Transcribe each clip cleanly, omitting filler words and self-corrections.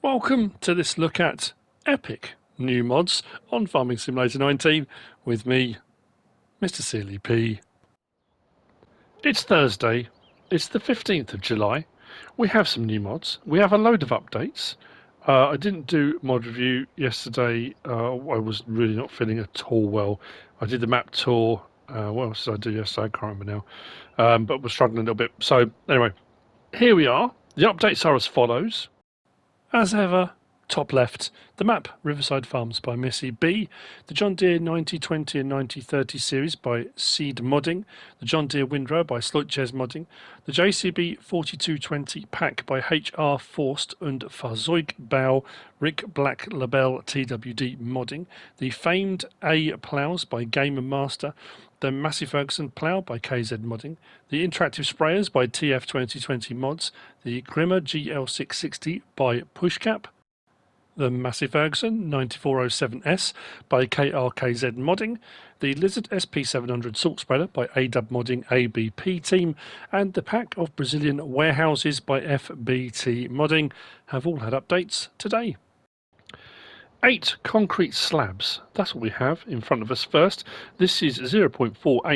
Welcome to this look at epic new mods on Farming Simulator 19 with me, MrSealyp. It's Thursday, it's the 15th of July. We have some new mods, we have a load of updates. I didn't do mod review yesterday, I was really not feeling at all well. I did the map tour, what else did I do yesterday? I can't remember now, but was struggling a little bit. So anyway, here we are. The updates are as follows. As ever, top left, the map Riverside Farms by Missy B, the John Deere 9020 and 9030 series by KZmodding, the John Deere Windrower by KZmodding, the JCB 4220 pack by HR Forst and Fahrzeugbau Rick Black Labele TWD modding, the famed A plows by GameMasTer, the Massey Ferguson plough by KZmodding, the interactive sprayers by TF 2020 mods, the Grimmer GL660 by Puszkap, the Massey Ferguson 9407S by KZmodding, the Lizard SP700 salt spreader by Adub Modding ABP team, and the pack of Brazilian warehouses by FBT Modding have all had updates today. 8 concrete slabs, that's what we have in front of us first. This is 0.48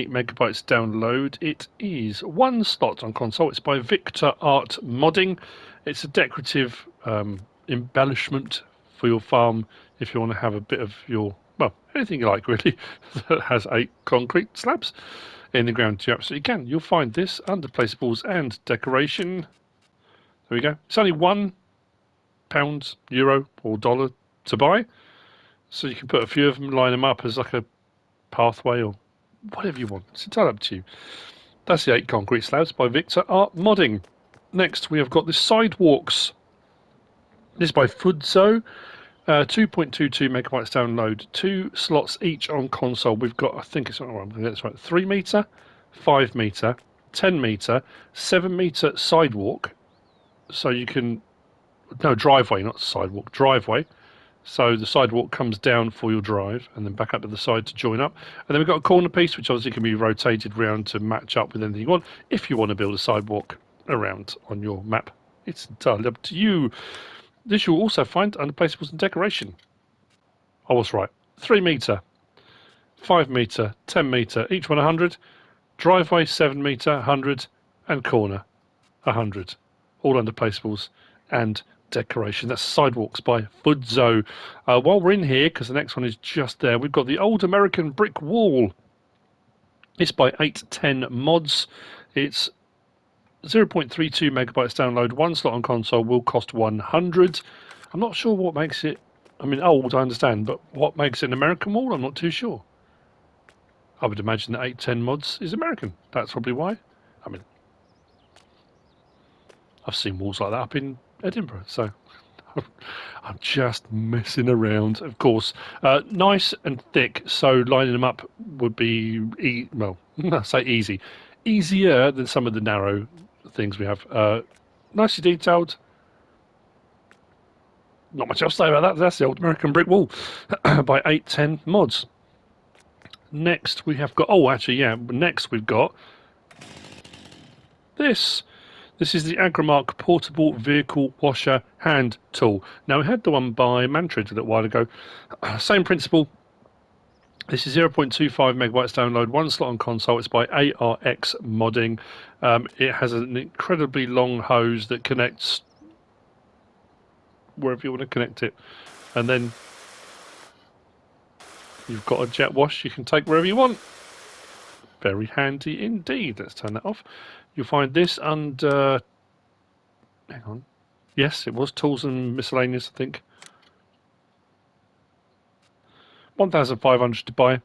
megabytes download. It is 1 slot on console. It's by Viktor Art Modding. It's a decorative embellishment for your farm if you want to have a bit of your, well, anything you like really, that has 8 concrete slabs in the ground. You absolutely can. You'll find this under placeables and decoration. There we go. It's only £1, euro or dollar to buy, so you can put a few of them, line them up as like a pathway or whatever you want. It's entirely up to you. That's the 8 concrete slabs by Viktor Art Modding. Next we have got the Sidewalks. This is by Fudzo, 2.22 megabytes download, 2 slots each on console. We've got, I think it's, oh, I'm going to get this right, 3 meter, 5 meter, 10 meter, 7 meter sidewalk. So you can, no, driveway, not sidewalk, driveway. So the sidewalk comes down for your drive and then back up to the side to join up. And then we've got a corner piece, which obviously can be rotated round to match up with anything you want. If you want to build a sidewalk around on your map, it's entirely up to you. This you'll also find under placeables and decoration. I was right. 3 meter, 5 meter, 10 meter, each one 100. Driveway 7 meter, 100, and corner 100. All under placeables and decoration. That's Sidewalks by Fudzo. While we're in here, because the next one is just there, we've got the Old American Brick Wall. It's by 810 mods. It's 0.32 megabytes download, 1 slot on console, will cost 100. I'm not sure what makes it, I mean, old, I understand, but what makes it an American wall, I'm not too sure. I would imagine that 810 mods is American. That's probably why. I mean, I've seen walls like that up in Edinburgh, so I'm just messing around, of course. Nice and thick, so lining them up would be, well, I say easy. Easier than some of the narrow things we have. Nicely detailed. Not much else to say about that. That's the Old American Brick Wall by 810 mods. Next we have got, oh actually yeah, next we've got this. This is the Agramark Portable Vehicle Washer Hand Tool. Now, we had the one by Mantrid a little while ago. Same principle. This is 0.25 megabytes download, 1 slot on console. It's by ARX Modding. It has an incredibly long hose that connects wherever you want to connect it. And then you've got a jet wash you can take wherever you want. Very handy indeed. Let's turn that off. You'll find this under, hang on, yes, it was tools and miscellaneous, I think. 1,500 to buy.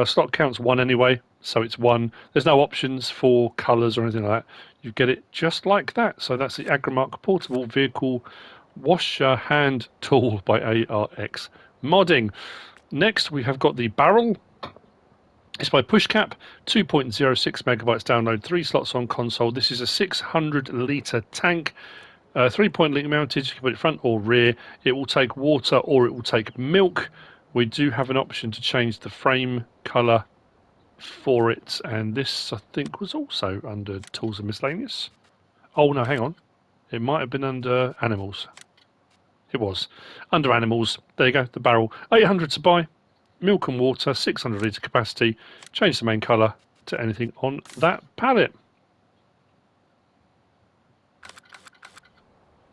Slot counts 1 anyway, so it's 1. There's no options for colours or anything like that. You get it just like that. So that's the Agramark Portable Vehicle Washer Hand Tool by ARX Modding. Next, we have got the barrel. It's by Puszkap, 2.06 megabytes download, 3 slots on console. This is a 600 litre tank, 3-point link mounted. You can put it front or rear. It will take water or it will take milk. We do have an option to change the frame colour for it, and this I think was also under tools and miscellaneous. Oh no, hang on, it might have been under animals. It was. Under animals, there you go, the barrel. 800 to buy, milk and water, 600 litre capacity. Change the main colour to anything on that pallet.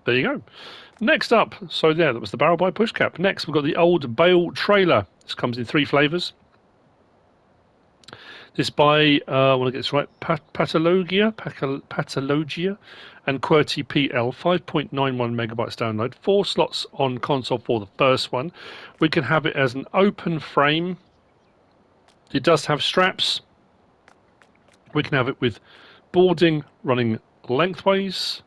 There you go. Next up, so yeah, that was the barrel by Puszkap. Next, we've got the old Bale trailer. This comes in 3 flavours. This by, I want to get this right, Patologia and qwertyPL, 5.91 megabytes download, 4 slots on console for the first one. We can have it as an open frame. It does have straps. We can have it with boarding running lengthways,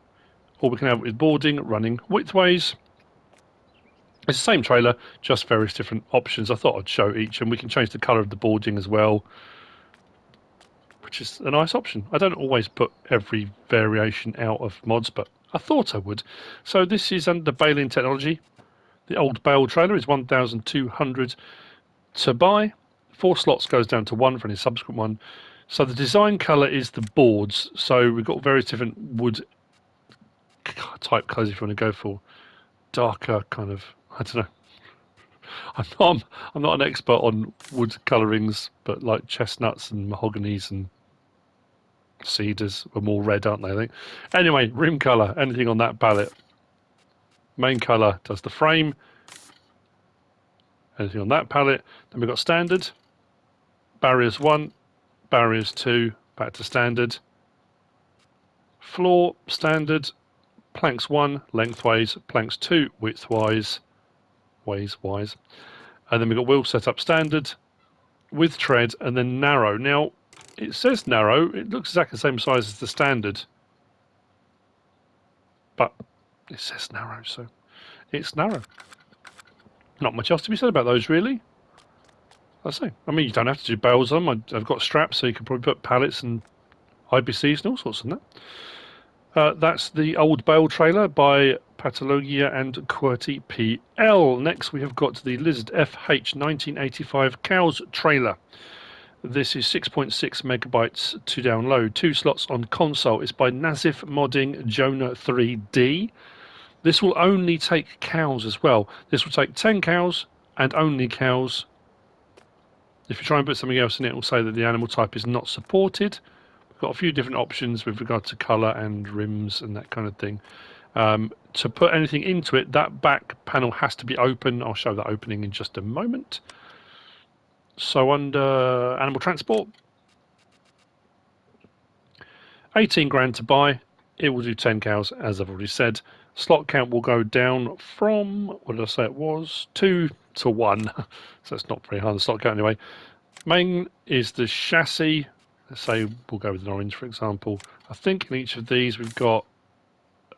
or we can have it with boarding running widthways. It's the same trailer, just various different options. I thought I'd show each, and we can change the colour of the boarding as well, which is a nice option. I don't always put every variation out of mods, but I thought I would. So this is under Bale technology. The old Bale trailer is 1,200 to buy. 4 slots goes down to 1 for any subsequent one. So the design colour is the boards. So we've got various different wood type colours if you want to go for darker kind of, I don't know. I'm not an expert on wood colourings, but like chestnuts and mahoganies and cedars are more red, aren't they? I think. Anyway, rim colour, anything on that palette. Main colour does the frame. Anything on that palette. Then we've got standard. Barriers 1, barriers 2, back to standard. Floor, standard. Planks 1, lengthways. Planks 2, widthwise. Wise. And then we've got wheel setup standard with tread and then narrow. Now, it says narrow. It looks exactly the same size as the standard. But it says narrow, so it's narrow. Not much else to be said about those, really. I say. I mean, you don't have to do bales on them. I've got straps, so you can probably put pallets and IBCs and all sorts on that. That's the old Bale trailer by Patologia and qwertyPL. Next, we have got the Lizard FH1985 Cows trailer. This is 6.6 megabytes to download. 2 slots on console. It's by KZmodding Jonah 3D. This will only take cows as well. This will take 10 cows and only cows. If you try and put something else in it, it will say that the animal type is not supported. We've got a few different options with regard to colour and rims and that kind of thing. To put anything into it, that back panel has to be open. I'll show that opening in just a moment. So under animal transport, 18 grand to buy. It will do 10 cows, as I've already said. Slot count will go down from, what did I say it was? 2 to 1. So that's not very high, the slot count anyway. Main is the chassis. Let's say we'll go with an orange, for example. I think in each of these we've got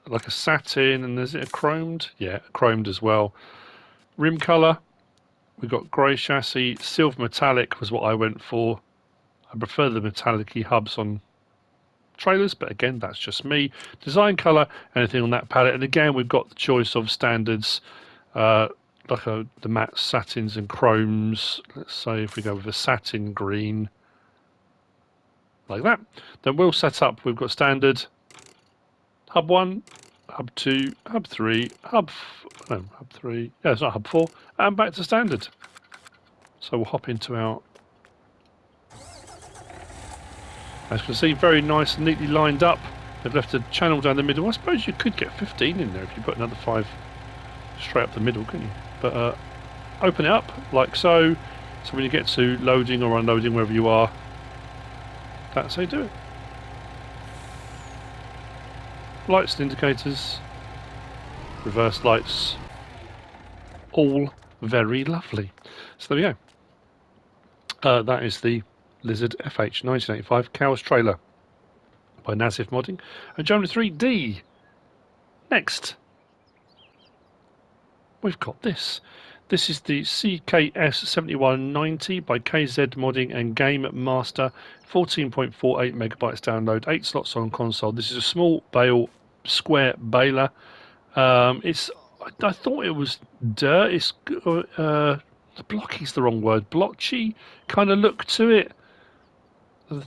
like a satin, and is it a chromed? Yeah, chromed as well. Rim colour, we've got grey chassis. Silver metallic was what I went for. I prefer the metallic-y hubs on trailers, but again, that's just me. Design colour, anything on that palette. And again, we've got the choice of standards, like the matte satins and chromes. Let's say if we go with a satin green, like that. Then we'll set up, we've got standard, hub 1, hub 2, hub 3, hub 3, yeah, it's not hub 4, and back to standard. So we'll hop into our, as you can see, very nice and neatly lined up. They've left a channel down the middle. I suppose you could get 15 in there if you put another 5 straight up the middle, couldn't you? But open it up like so. So when you get to loading or unloading, wherever you are, that's how you do it. Lights and indicators, reverse lights, all very lovely. So there we go. That is the Lizard FH 1985 Cows trailer by KZmodding and Jonah 3D. Next, we've got this. This is the CKS7190 by KZmodding and GameMasTer. 14.48 megabytes download, 8 slots on console. This is a small Bale square baler. I thought it was dirt. It's blocky's the wrong word. Blotchy kind of look to it.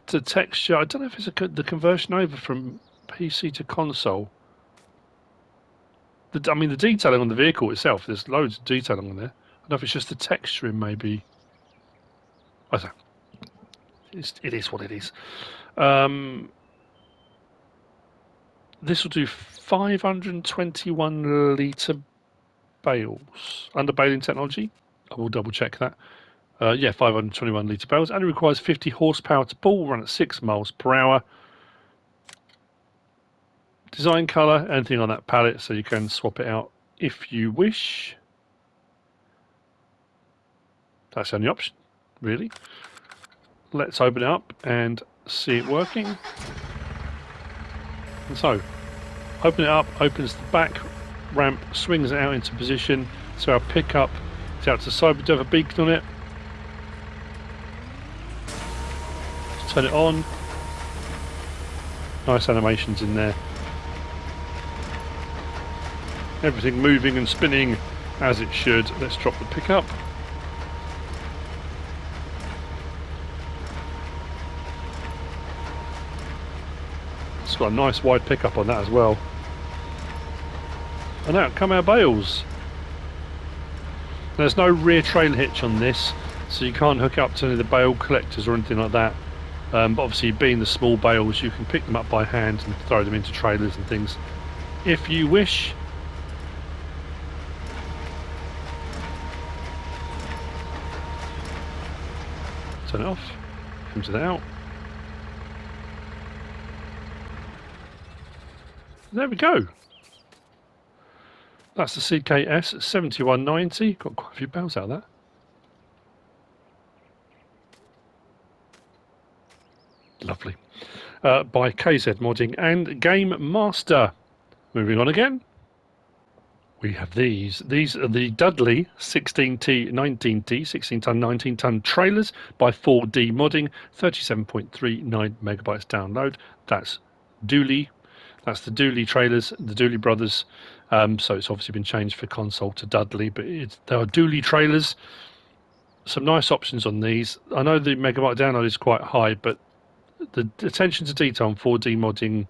The texture. I don't know if it's the conversion over from PC to console. I mean, the detailing on the vehicle itself, there's loads of detailing on there. I don't know if it's just the texturing, maybe. I don't know. It is what it is. This will do 521 litre bales under baling technology. I will double check that. Yeah, 521 litre bales, and it requires 50 horsepower to pull, run at 6 miles per hour. Design colour, anything on that palette, so you can swap it out if you wish. That's the only option, really. Let's open it up and see it working. And so, open it up, opens the back ramp, swings it out into position, so our pickup is out to the side. We do have a beacon on it. Let's turn it on. Nice animations in there. Everything moving and spinning as it should. Let's drop the pickup. It's got a nice wide pickup on that as well. And out come our bales. There's no rear trailer hitch on this, so you can't hook up to any of the bale collectors or anything like that. But obviously, being the small bales, you can pick them up by hand and throw them into trailers and things if you wish. Turn it off, empty that out. There we go. That's the CKS 7190. Got quite a few bales out of that. Lovely. By KZmodding and GameMasTer. Moving on again. We have these. These are the Dudley 16T 19T 16 ton 19 ton trailers by 4D Modding, 37.39 megabytes download. That's Dooley. That's the Dooley Trailers, the Dooley brothers. So it's obviously been changed for console to Dudley, but there are Dooley Trailers. Some nice options on these. I know the megabyte download is quite high, but the attention to detail on 4D modding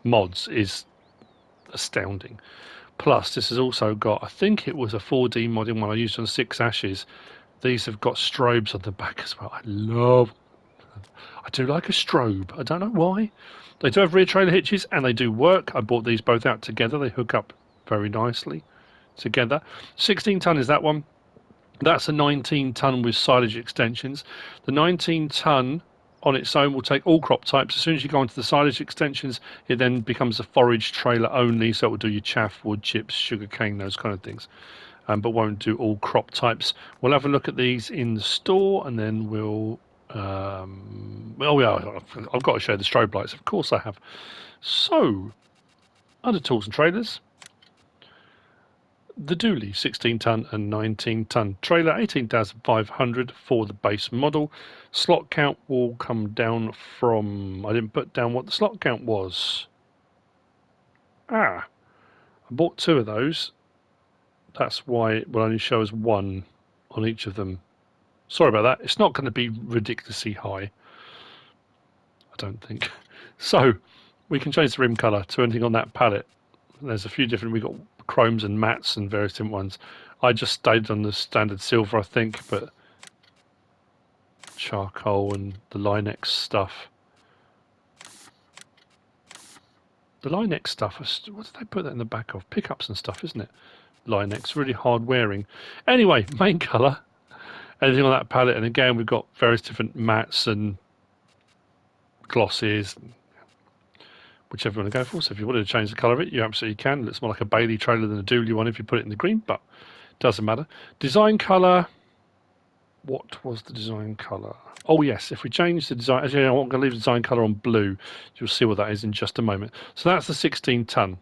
mods is astounding. Plus, this has also got, I think it was a 4D modding one I used on 6 Ashes. These have got strobes on the back as well. I do like a strobe. I don't know why. They do have rear trailer hitches and they do work. I bought these both out together. They hook up very nicely together. 16 ton is that one. That's a 19 ton with silage extensions. The 19 ton on its own will take all crop types. As soon as you go into the silage extensions, it then becomes a forage trailer only, so it will do your chaff, wood chips, sugar cane, those kind of things, but won't do all crop types. We'll have a look at these in the store, and then we'll oh yeah, I've got to show the strobe lights, of course I have. So under tools and trailers, the Dooley 16 ton and 19 ton trailer, 18,500 for the base model. Slot count will come down from, I didn't put down what the slot count was. I bought 2 of those. That's why it will only show us 1 on each of them. Sorry about that. It's not going to be ridiculously high, I don't think. So we can change the rim colour to anything on that palette. There's a few different, we've got chromes and mattes and various different ones. I just stayed on the standard silver, I think, but charcoal and the Linex stuff. The Linex stuff, what did they put that in the back of? Pickups and stuff, isn't it? Linex, really hard wearing. Anyway, main colour, anything on that palette, and again we've got various different mattes and glosses, whichever you want to go for. So if you wanted to change the colour of it, you absolutely can. It looks more like a Bale trailer than a Dooley one if you put it in the green, but doesn't matter. Design colour. What was the design colour? Oh yes, if we change the design, as you know, I'm going to leave the design colour on blue. You'll see what that is in just a moment. So that's the 16 ton.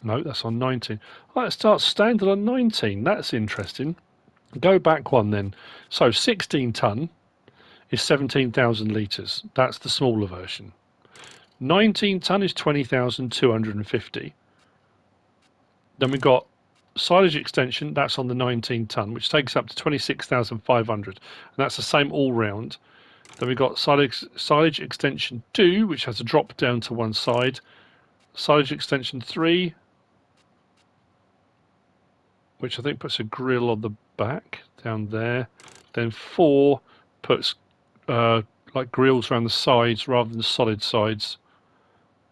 No, that's on 19. Oh, it starts standard on 19. That's interesting. Go back one then. So 16 ton is 17,000 litres. That's the smaller version. 19 ton is 20,250. Then we've got silage extension, that's on the 19 ton, which takes up to 26,500. And that's the same all round. Then we've got silage extension 2, which has a drop down to one side. Silage extension 3, which I think puts a grill on the back down there. Then 4 puts like grills around the sides rather than solid sides,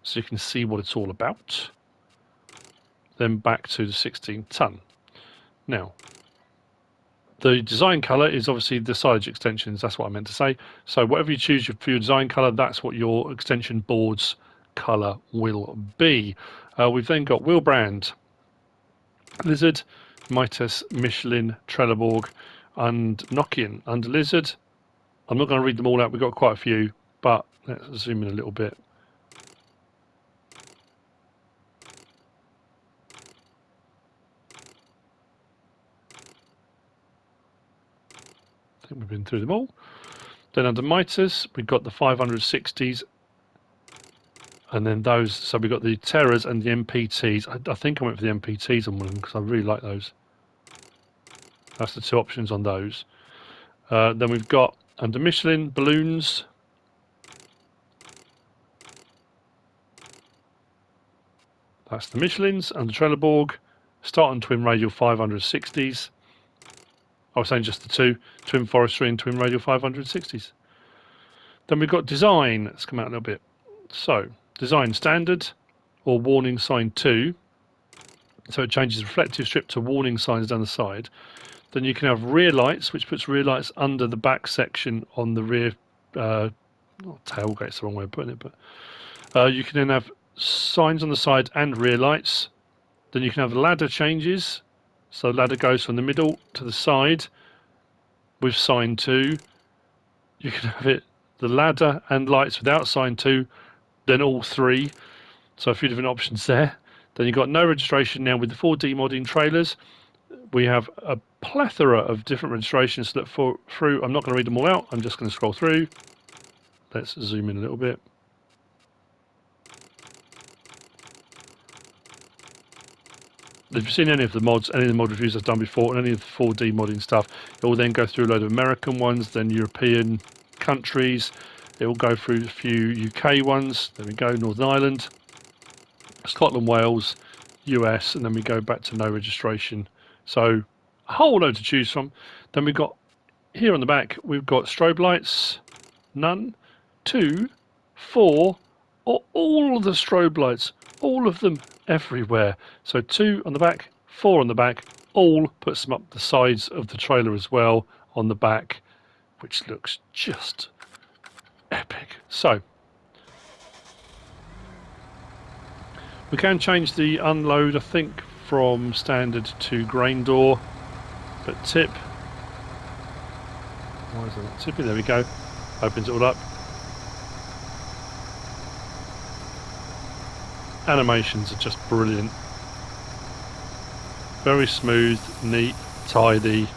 so you can see what it's all about. Then back to the 16 ton. Now, the design colour is obviously the silage extensions, that's what I meant to say. So whatever you choose for your design colour, that's what your extension board's colour will be. We've then got wheel brand, Lizard, Mitas, Michelin, Trelleborg and Nokian. Under Lizard, I'm not going to read them all out, we've got quite a few, but let's zoom in a little bit. I think we've been through them all. Then under Mitas, we've got the 560s, and then those, so we've got the Terras and the MPTs. I think I went for the MPTs on one of them because I really like those. That's the 2 options on those. Then we've got under Michelin, balloons. That's the Michelins. Under Trelleborg, start on twin radial 560s. I was saying just the 2, twin forestry and twin radial 560s. Then we've got design. Let's come out a little bit. So, design standard or warning sign 2. So it changes reflective strip to warning signs down the side. Then you can have rear lights, which puts rear lights under the back section on the rear tailgate's the wrong way of putting it, but you can then have signs on the side and rear lights. Then you can have ladder changes. So the ladder goes from the middle to the side with sign 2. You can have it the ladder and lights without sign 2, then all 3. So a few different options there. Then you've got no registration now with the 4D modding trailers. We have a plethora of different registrations to look through. I'm not going to read them all out. I'm just going to scroll through. Let's zoom in a little bit. If you've seen any of the mods, any of the mod reviews I've done before, and any of the 4D modding stuff, it will then go through a load of American ones, then European countries. It will go through a few UK ones. There we go, Northern Ireland, Scotland, Wales, US, and then we go back to no registration. So a whole load to choose from. Then we've got here on the back, we've got strobe lights, none, 2, 4, or all of the strobe lights, all of them everywhere. So 2 on the back, 4 on the back, all puts them up the sides of the trailer as well on the back, which looks just epic. So we can change the unload, I think, from standard to grain door, but tip. Why is it not tipping? There we go. Opens it all up. Animations are just brilliant. Very smooth, neat, tidy.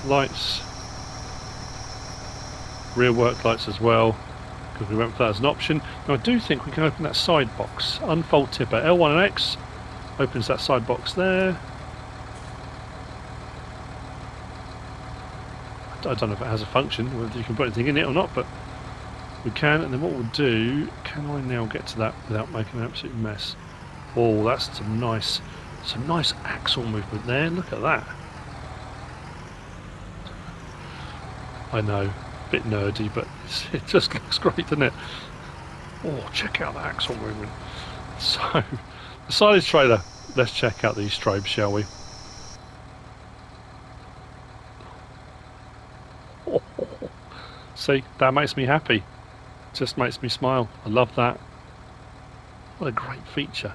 Lights. Rear work lights as well, because we went for that as an option. Now I do think we can open that side box. Unfold tipper. L1 and X opens that side box there. I don't know if it has a function, whether you can put anything in it or not, but we can. And then what we'll do, can I now get to that without making an absolute mess? Oh, that's some nice axle movement there. Look at that. I know, a bit nerdy, but it just looks great, doesn't it? Oh, check out the axle movement. So, the silage trailer. Let's check out these strobes, shall we? See, that makes me happy. Just makes me smile. I love that. What a great feature.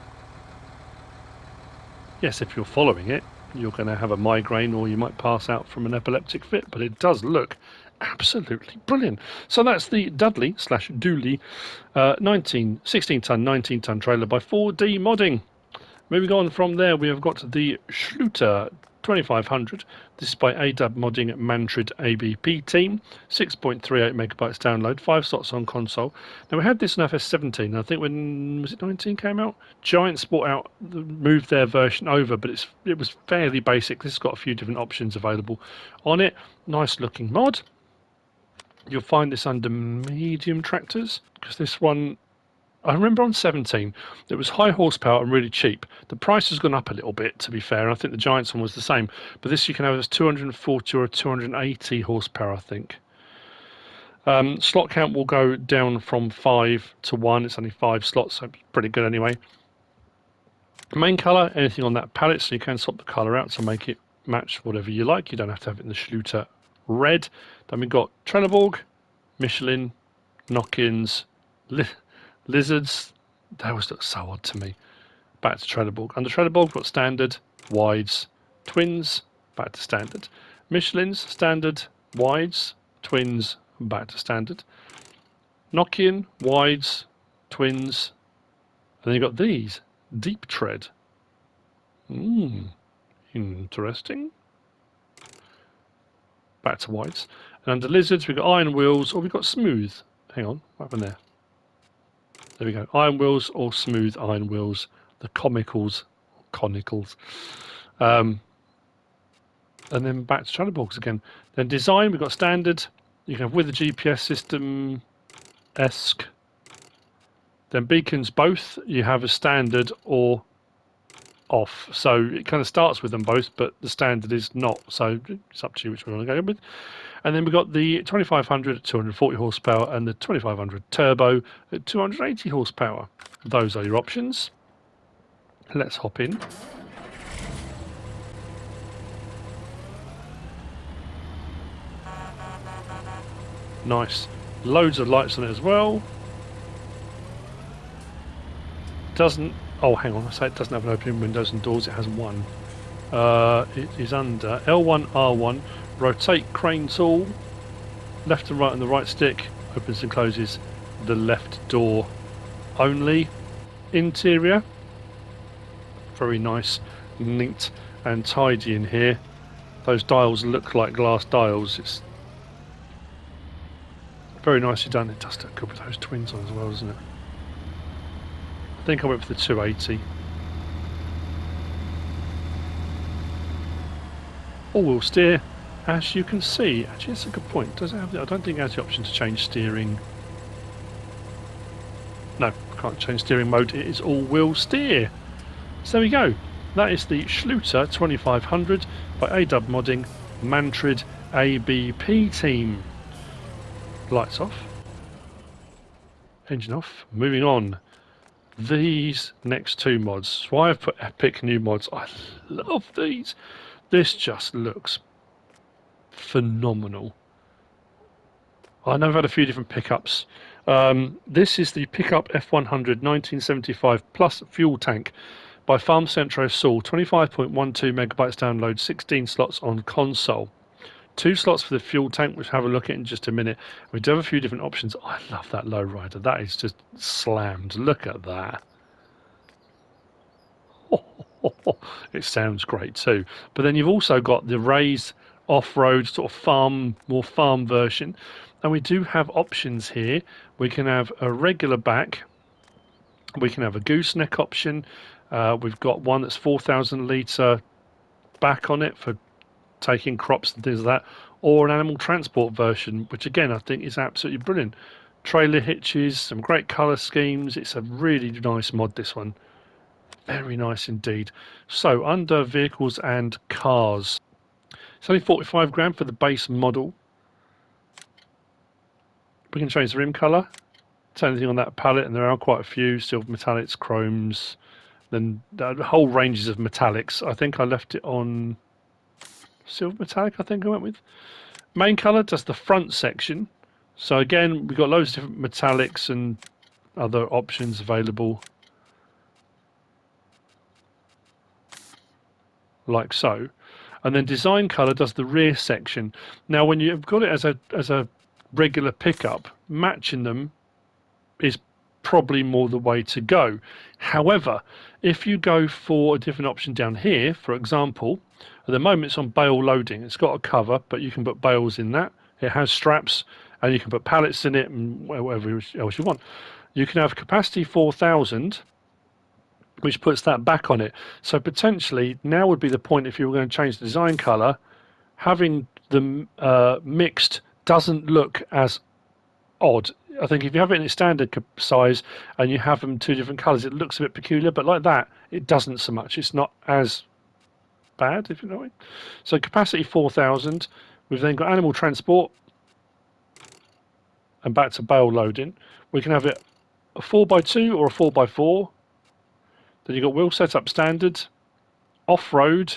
Yes, if you're following it, you're going to have a migraine or you might pass out from an epileptic fit, but it does look absolutely brilliant. So that's the Dudley / Dooley 16 ton, 19 ton trailer by 4D modding. Moving on from there, we have got the Schlüter 2500. This is by Adub modding Mantrid ABP team. 6.38 megabytes download, 5 slots on console. Now we had this in FS19. I think when was it 19 came out? Giants bought out, moved their version over, but it was fairly basic. This has got a few different options available on it. Nice looking mod. You'll find this under medium tractors because this one I remember on 17, it was high horsepower and really cheap. The price has gone up a little bit, to be fair, and I think the Giants one was the same. But this you can have as 240 or 280 horsepower, I think. Slot count will go down from 5 to 1. It's only 5 slots, so pretty good anyway. Main colour, anything on that palette, so you can swap the colour out to make it match whatever you like. You don't have to have it in the Schlüter red. Then we've got Trelleborg, Michelin, knock-ins, lizards. They always look so odd to me. Back to Trelleborg. Under Trelleborg, we've got standard, wides, twins, back to standard. Michelin's, standard, wides, twins, back to standard. Knock-in, wides, twins, and then you've got these. Deep tread. Interesting. Back to wides. And under lizards, we've got iron wheels, or we've got smooth. Hang on, what happened there? There we go. Iron wheels or smooth iron wheels. The conicals. And then back to Trelleborgs again. Then design, we've got standard. You can have with the GPS system-esque. Then beacons, both you have a standard or off. So it kind of starts with them both, but the standard is not. So it's up to you which one you want to go with. And then we've got the 2500 at 240 horsepower and the 2500 turbo at 280 horsepower. Those are your options. Let's hop in. Nice. Loads of lights on it as well. Doesn't... Oh, hang on. I say it doesn't have an opening windows and doors. It has one. It is under L1, R1. Rotate crane tool. Left and right on the right stick. Opens and closes the left door only. Interior. Very nice, neat and tidy in here. Those dials look like glass dials. It's very nicely done. It does look good with those twins on as well, doesn't it? I think I went for the 280. All-wheel steer, as you can see. Actually, that's a good point. Does it have? I don't think it has the option to change steering. No, I can't change steering mode. It is all-wheel steer. So there we go. That is the Schlüter 2500 by GameMasTer Mantrid ABP team. Lights off. Engine off. Moving on. These next two mods. Why I've put epic new mods. I love these. This just looks phenomenal. I know I've had a few different pickups. This is the pickup F100 1975 plus fuel tank by Farm Centro Saul. 25.12 megabytes download, 16 slots on console. 2 slots for the fuel tank, which we'll have a look at in just a minute. We do have a few different options. I love that lowrider. That is just slammed. Look at that. It sounds great too. But then you've also got the raised off-road sort of farm, more farm version. And we do have options here. We can have a regular back. We can have a gooseneck option. We've got one that's 4,000 litre back on it for taking crops and things like that, or an animal transport version, which again I think is absolutely brilliant. Trailer hitches, some great colour schemes. It's a really nice mod, this one. Very nice indeed. So under vehicles and cars, it's only 45 grand for the base model. We can change the rim colour. It's anything on that palette, and there are quite a few silver metallics, chromes, then whole ranges of metallics. I think I left it on silver metallic, I think I went with. Main colour does the front section. So again, we've got loads of different metallics and other options available. Like so. And then design colour does the rear section. Now when you've got it as a regular pickup, matching them is probably more the way to go. However, if you go for a different option down here, for example, at the moment it's on Bale loading. It's got a cover, but you can put bales in that. It has straps, and you can put pallets in it and whatever else you want. You can have capacity 4,000, which puts that back on it. So potentially now would be the point if you were going to change the design colour. Having them mixed doesn't look as odd. I think if you have it in its standard size and you have them two different colours, it looks a bit peculiar, but like that, it doesn't so much. It's not as bad, if you know what I mean. So capacity 4,000. We've then got animal transport and back to bale loading. We can have it a 4x2 or a 4x4. Then you've got wheel setup standard, off-road.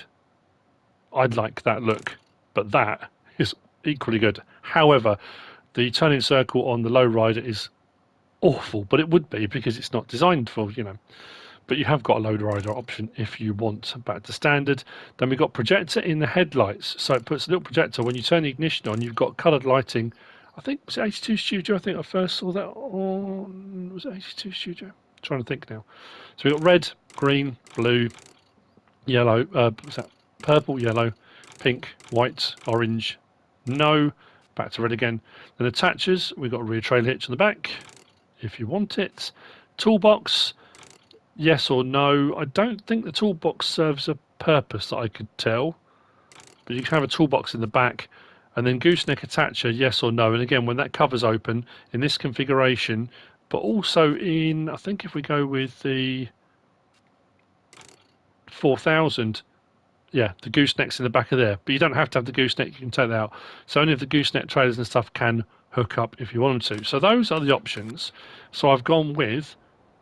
I'd like that look, but that is equally good. However, the turning circle on the lowrider is awful, but it would be because it's not designed for, you know. But you have got a lowrider option if you want. Back to standard. Then we've got projector in the headlights. So it puts a little projector. When you turn the ignition on, you've got coloured lighting. I think, was it 82 Studio? I think I first saw that on, was it 82 Studio? I'm trying to think now. So we've got red, green, blue, yellow, what's that? Purple, yellow, pink, white, orange, no. Back to red again. Then attachers, we've got a rear trailer hitch on the back if you want it. Toolbox, yes or no. I don't think the toolbox serves a purpose that I could tell, but you can have a toolbox in the back. And then gooseneck attacher, yes or no. And again, when that cover's open in this configuration, but also in, I think if we go with the 4,000, yeah, the gooseneck's in the back of there. But you don't have to have the gooseneck, you can take that out. So only if the gooseneck trailers and stuff can hook up if you want them to. So those are the options. So I've gone with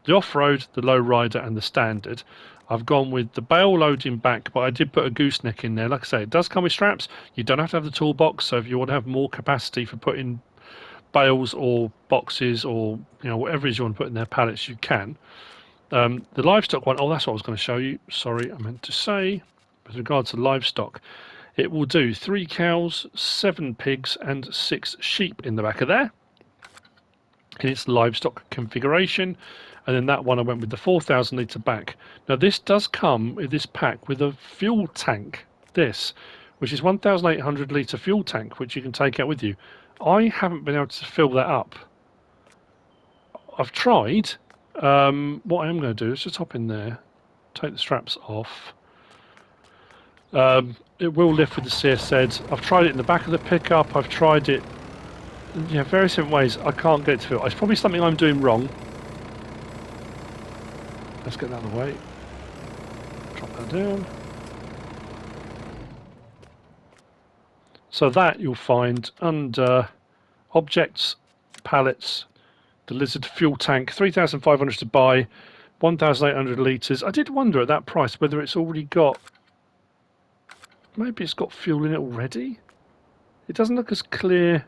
the off-road, the low-rider and the standard. I've gone with the bale loading back, but I did put a gooseneck in there. Like I say, it does come with straps. You don't have to have the toolbox, so if you want to have more capacity for putting bales or boxes or, you know, whatever it is you want to put in their pallets, you can. The livestock one, oh, that's what I was going to show you. Sorry, I meant to say, with regard to livestock, it will do 3 cows, 7 pigs and 6 sheep in the back of there in its livestock configuration. And then that one I went with the 4,000 litre back. Now this does come with this pack with a fuel tank, which is 1,800 litre fuel tank, which you can take out with you. I haven't been able to fill that up. I've tried. What I am going to do is just hop in there, take the straps off. It will lift with the CSZ. I've tried it in the back of the pickup. I've tried it, yeah, various different ways. I can't get it to fill. It's probably something I'm doing wrong. Let's get that out of the way. Drop that down. So that you'll find under objects, pallets, the Lizard fuel tank, 3,500 to buy, 1,800 litres. I did wonder at that price whether it's already got, maybe it's got fuel in it already. It doesn't look as clear.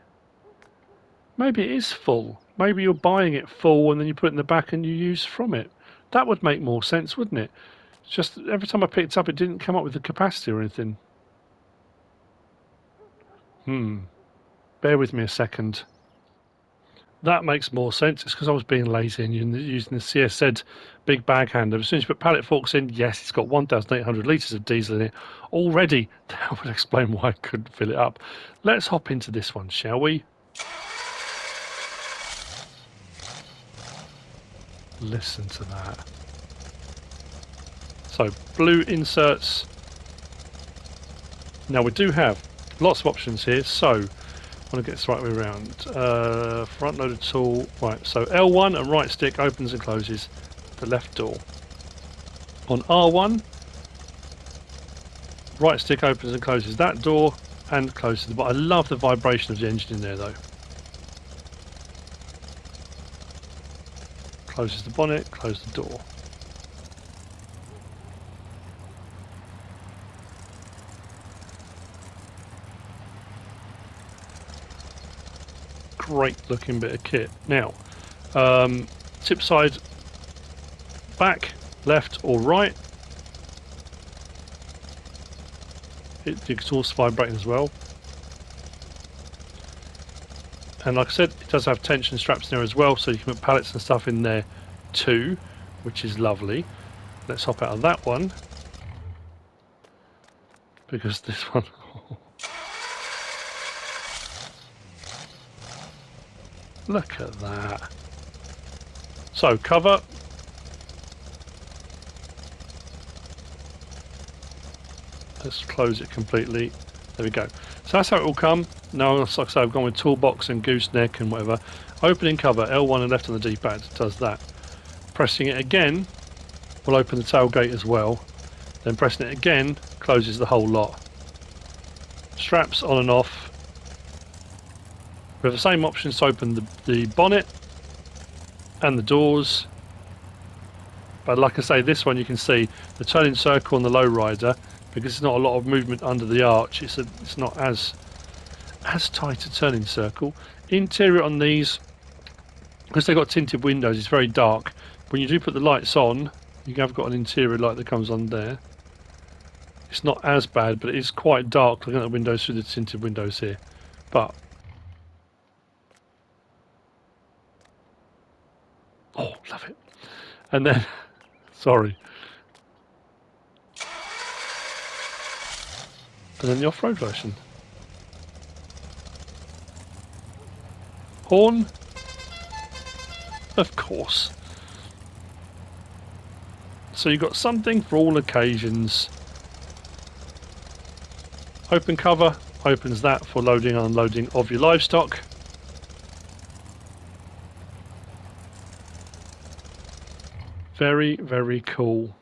Maybe it is full. Maybe you're buying it full and then you put it in the back and you use from it. That would make more sense, wouldn't it? It's just every time I picked it up, it didn't come up with the capacity or anything. Bear with me a second. That makes more sense. It's because I was being lazy and using the CSZ big bag handle. As soon as you put pallet forks in, yes, it's got 1,800 litres of diesel in it already. That would explain why I couldn't fill it up. Let's hop into this one, shall we? Listen to that. So, blue inserts. Now we do have lots of options here, so I want to get this right way around. Front loaded tool, right, so L1 and right stick opens and closes the left door. On R1, right stick opens and closes that door and closes the, but I love the vibration of the engine in there though. Closes the bonnet, close the door. Great looking bit of kit. Now, tip side back, left or right. The exhaust vibrating as well. And like I said, it does have tension straps in there as well, so you can put pallets and stuff in there too, which is lovely. Let's hop out of that one, because this one look at that. So cover, let's close it completely. There we go. So that's how it will come. No, like I say, I've gone with toolbox and gooseneck and whatever. Opening cover, L1 and left on the D-pad does that. Pressing it again will open the tailgate as well. Then pressing it again closes the whole lot. Straps on and off. We have the same options to open the bonnet and the doors. But like I say, this one you can see the turning circle on the lowrider, because there's not a lot of movement under the arch. It's not as tight a turning circle. Interior on these, because they've got tinted windows, it's very dark. When you do put the lights on, you have got an interior light that comes on there. It's not as bad, but it is quite dark looking at the windows through the tinted windows here. But oh, love it. And then sorry. And then the off-road version. Horn, of course. So you've got something for all occasions. Open cover opens that for loading and unloading of your livestock. Very, very cool.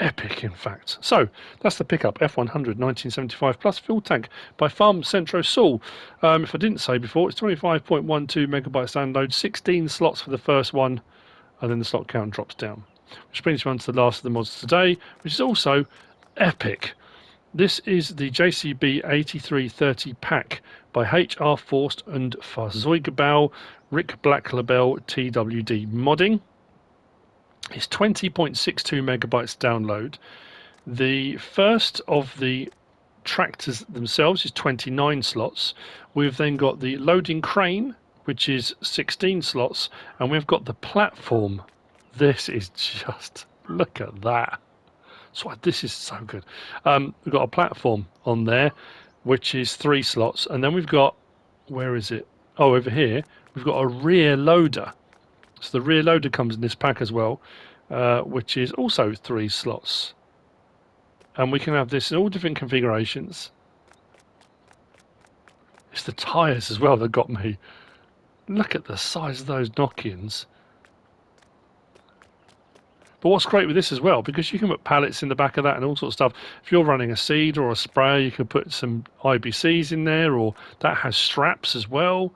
Epic, in fact. So that's the pickup F100 1975 plus fuel tank by Farm Centro Sul. If I didn't say before, it's 25.12 megabytes download, 16 slots for the first one, and then the slot count drops down. Which brings me on to the last of the mods today, which is also epic. This is the JCB 8330 pack by HR Forst and Fahrzeugbau, Rick Black Labele TWD modding. It's 20.62 megabytes download. The first of the tractors themselves is 29 slots. We've then got the loading crane, which is 16 slots, and we've got the platform. This is just, look at that. So this is so good. We've got a platform on there, which is 3 slots, and then we've got, where is it? Oh, over here, we've got a rear loader. So the rear loader comes in this pack as well, which is also 3 slots. And we can have this in all different configurations. It's the tyres as well that got me. Look at the size of those knock-ins. But what's great with this as well, because you can put pallets in the back of that and all sorts of stuff. If you're running a seed or a sprayer, you can put some IBCs in there, or that has straps as well.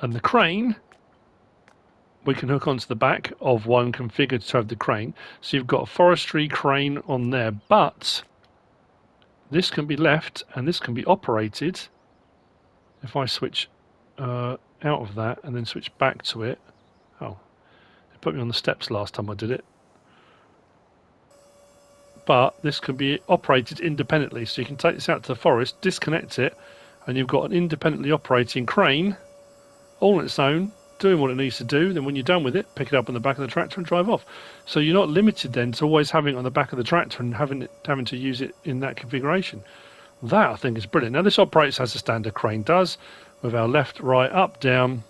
And the crane, we can hook onto the back of one configured to have the crane. So you've got a forestry crane on there, but this can be left and this can be operated. If I switch out of that and then switch back to it. Oh, it put me on the steps last time I did it. But this can be operated independently. So you can take this out to the forest, disconnect it, and you've got an independently operating crane all on its own, doing what it needs to do. Then when you're done with it, pick it up on the back of the tractor and drive off. So you're not limited then to always having it on the back of the tractor and having to use it in that configuration. That I think is brilliant. Now this operates as a standard crane does, with our left, right, up, down,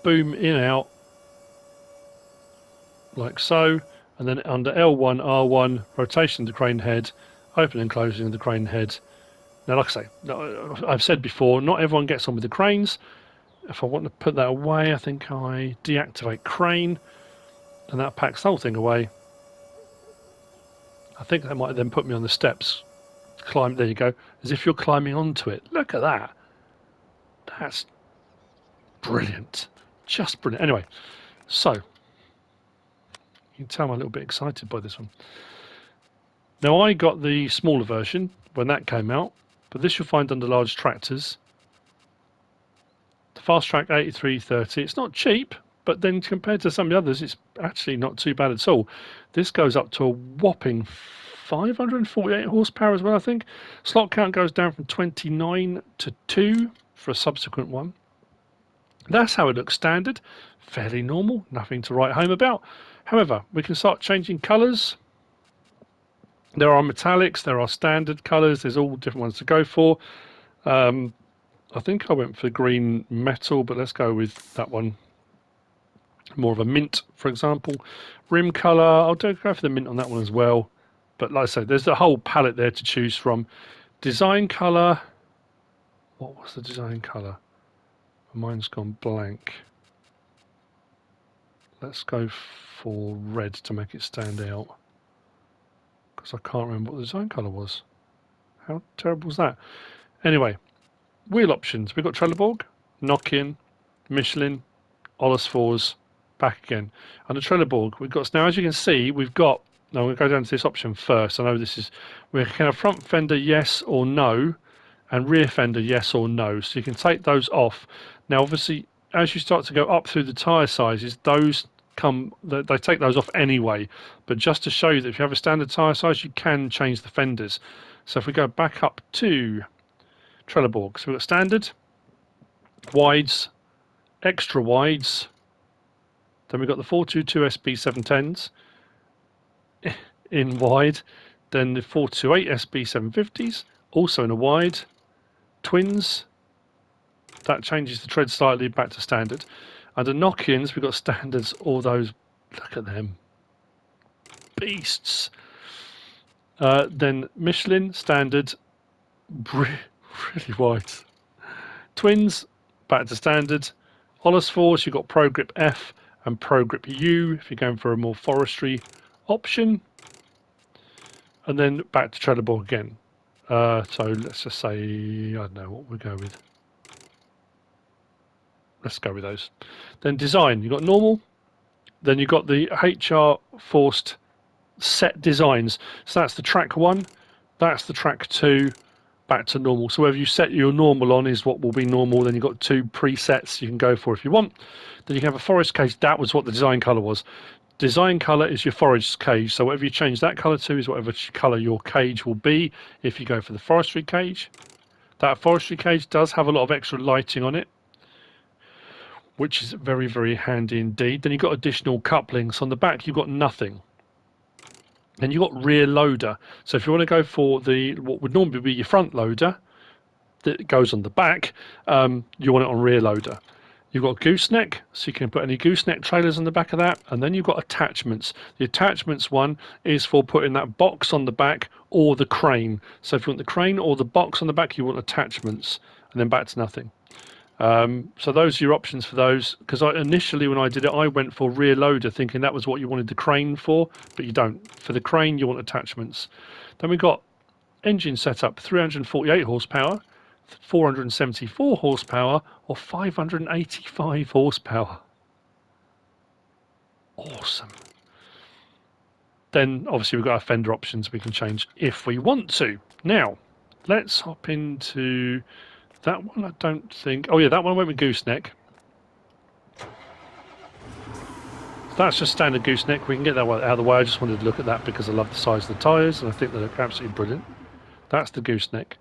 boom, in, out, like so, and then under L1, R1, rotation of the crane head, opening and closing of the crane head. Now like I say, I've said before, not everyone gets on with the cranes. If I want to put that away, I think I deactivate crane, and that packs the whole thing away. I think that might then put me on the steps. Climb, there you go, as if you're climbing onto it. Look at that. That's brilliant. Just brilliant. Anyway, so you can tell I'm a little bit excited by this one. Now I got the smaller version when that came out, but this you'll find under large tractors. The Fasttrack 8330, it's not cheap, but then compared to some of the others, it's actually not too bad at all. This goes up to a whopping 548 horsepower as well, I think. Slot count goes down from 29 to 2 for a subsequent one. That's how it looks standard. Fairly normal, nothing to write home about. However, we can start changing colours. There are metallics, there are standard colours, there's all different ones to go for. I think I went for green metal, but let's go with that one. More of a mint, for example. Rim colour, I'll go for the mint on that one as well. But like I say, there's a whole palette there to choose from. Design colour. What was the design colour? Mine's gone blank. Let's go for red to make it stand out. Because I can't remember what the design colour was. How terrible is that? Anyway, wheel options. We've got Trelleborg, Nokian, Michelin, Ollis 4s, back again. And the Trelleborg, we've got, now as you can see, we've got, now I'm going to go down to this option first. I know this is, we can have front fender yes or no, and rear fender yes or no. So you can take those off. Now obviously, as you start to go up through the tyre sizes, those come, they take those off anyway. But just to show you that if you have a standard tyre size, you can change the fenders. So if we go back up to Trelleborg, so we've got standard, wides, extra wides, then we've got the 422 SB710s in wide, then the 428 SB750s, also in a wide, twins, that changes the tread slightly back to standard. Under Nokians, we've got standards, all those, look at them, beasts. Then Michelin, standard, really wide. Twins, back to standard. Ollis 4s, you've got Pro Grip F and Pro Grip U if you're going for a more forestry option. And then back to Trelleborg again. So let's just say, I don't know what we'll go with. Let's go with those. Then design, you've got normal. Then you've got the HR Forst set designs. So that's the track 1, that's the track 2, back to normal. So whether you set your normal on is what will be normal. Then you've got 2 presets you can go for if you want. Then you can have a forest cage. That was what the design colour was. Design colour is your forest cage. So whatever you change that colour to is whatever colour your cage will be if you go for the forestry cage. That forestry cage does have a lot of extra lighting on it, which is very, very handy indeed. Then you've got additional couplings. On the back, you've got nothing. Then you've got rear loader. So if you want to go for the what would normally be your front loader that goes on the back, you want it on rear loader. You've got gooseneck, so you can put any gooseneck trailers on the back of that. And then you've got attachments. The attachments one is for putting that box on the back or the crane. So if you want the crane or the box on the back, you want attachments. And then back to nothing. So those are your options for those, because initially when I did it I went for rear loader thinking that was what you wanted the crane for, but you don't. For the crane you want attachments. Then we've got engine setup, 348 horsepower, 474 horsepower or 585 horsepower. Awesome. Then obviously we've got our fender options we can change if we want to. Now let's hop into that one. I don't think, oh yeah, that one went with gooseneck. That's just standard gooseneck. We can get that one out of the way. I just wanted to look at that because I love the size of the tyres and I think they look absolutely brilliant. That's the gooseneck.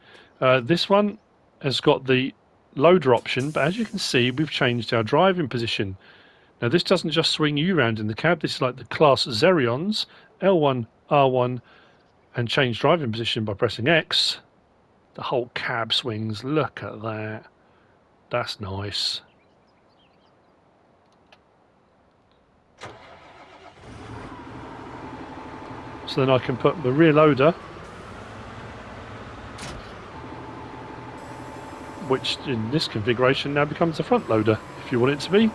This one has got the loader option, but as you can see we've changed our driving position. Now this doesn't just swing you around in the cab, this is like the class Zerions, L1, R1, and change driving position by pressing X. The whole cab swings, look at that, that's nice. So then I can put the rear loader, which in this configuration now becomes the front loader if you want it to be.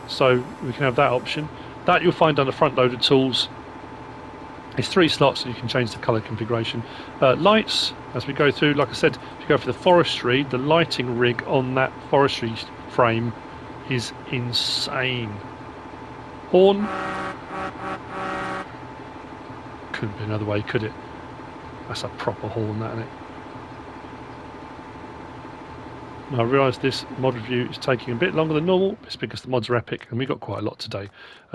So we can have that option. That you'll find under front loader tools. It's 3 slots so you can change the colour configuration. Lights, as we go through, like I said, if you go for the forestry, the lighting rig on that forestry frame is insane. Horn. Couldn't be another way, could it? That's a proper horn, that, isn't it? Now I realise this mod review is taking a bit longer than normal. It's because the mods are epic and we got quite a lot today.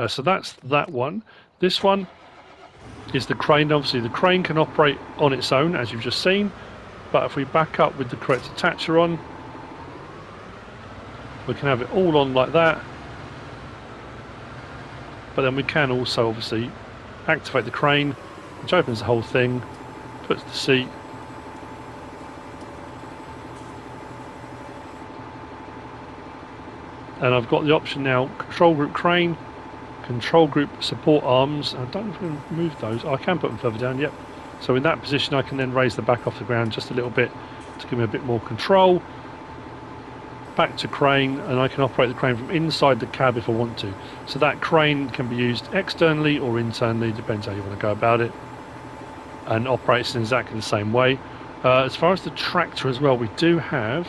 So that's that one. This one is the crane. Obviously the crane can operate on its own as you've just seen, but if we back up with the correct attacher on, we can have it all on like that. But then we can also obviously activate the crane, which opens the whole thing, puts the seat, and I've got the option now, control group crane, control group support arms. I don't know if I can move those. I can put them further down, yep. So in that position I can then raise the back off the ground just a little bit to give me a bit more control. Back to crane, and I can operate the crane from inside the cab if I want to. So that crane can be used externally or internally, depends how you want to go about it, and operates in exactly the same way. As far as the tractor as well, we do have,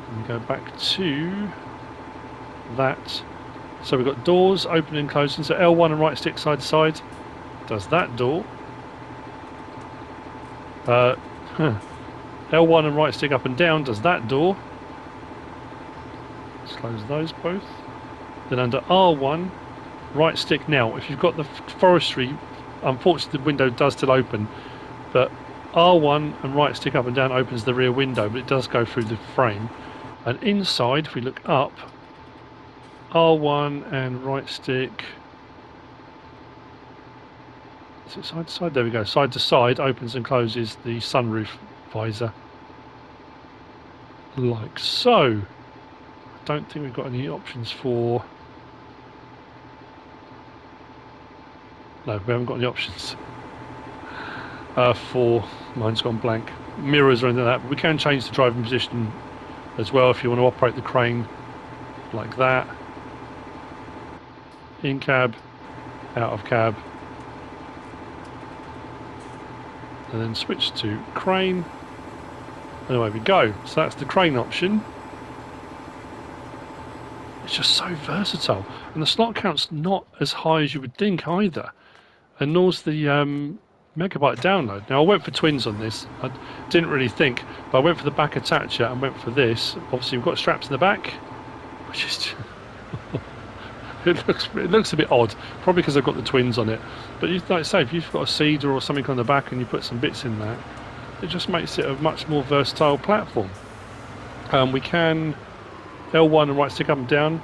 let me go back to that. So we've got doors open and closing, so L1 and right stick side to side does that door. L1 and right stick up and down does that door. Let's close those both. Then under R1, right stick. Now, if you've got the forestry, unfortunately the window does still open, but R1 and right stick up and down opens the rear window, but it does go through the frame. And inside, if we look up, R1 and right stick. Is it side to side? There we go. Side to side opens and closes the sunroof visor. Like so. I don't think we've got any options for... No, we haven't got any options for... Mine's gone blank. Mirrors or anything like that. But we can change the driving position as well if you want to operate the crane like that. In cab, out of cab. And then switch to crane. And away we go. So that's the crane option. It's just so versatile, and the slot count's not as high as you would think either, and nor's the megabyte download. Now I went for twins on this. I didn't really think, but I went for the back attacher and went for this. Obviously we've got straps in the back, which is it looks a bit odd, probably because I've got the twins on it. But you, like I say, if you've got a cedar or something on the back and you put some bits in there, it just makes it a much more versatile platform. We can L1 and right stick up and down,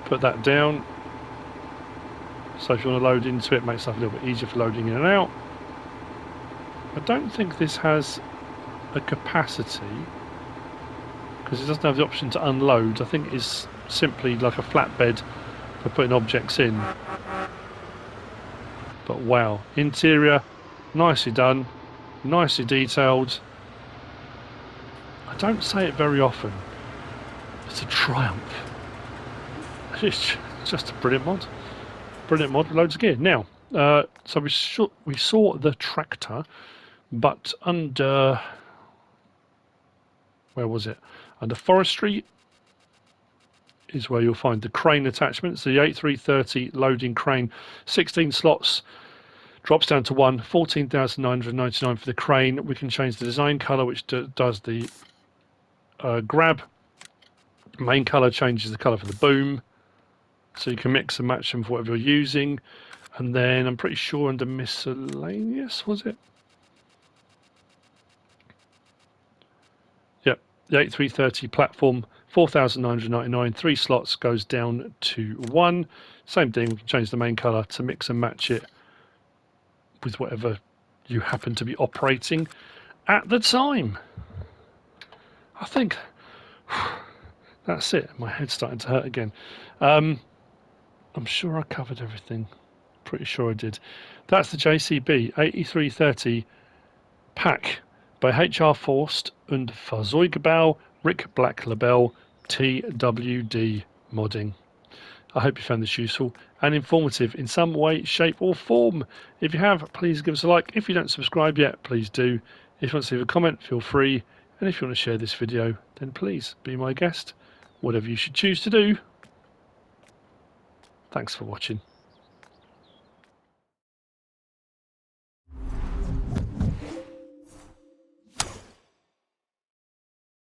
put that down. So if you want to load into it, makes stuff a little bit easier for loading in and out. I don't think this has a capacity because it doesn't have the option to unload. I think it's simply like a flatbed for putting objects in. But wow, interior, nicely done, nicely detailed. I don't say it very often. It's a triumph. It's just a brilliant mod. Brilliant mod with loads of gear. Now, so we saw the tractor, but under... Where was it? Under forestry is where you'll find the crane attachments. The 8330 loading crane, 16 slots, drops down to 1, 14,999 for the crane. We can change the design colour, which does the grab. Main colour changes the colour for the boom, so you can mix and match them for whatever you're using. And then I'm pretty sure under miscellaneous, was it? Yep, the 8330 platform, 4,999, 3 slots goes down to 1. Same thing, we can change the main colour to mix and match it with whatever you happen to be operating at the time. I think that's it. My head's starting to hurt again. I'm sure I covered everything. Pretty sure I did. That's the JCB 8330 pack by HR Forst und Fahrzeugbau, Rick Black Labele, TWD modding. I hope you found this useful and informative in some way, shape or form. If you have, please give us a like. If you don't subscribe yet, please do. If you want to leave a comment, feel free. And if you want to share this video, then please be my guest. Whatever you should choose to do. Thanks for watching.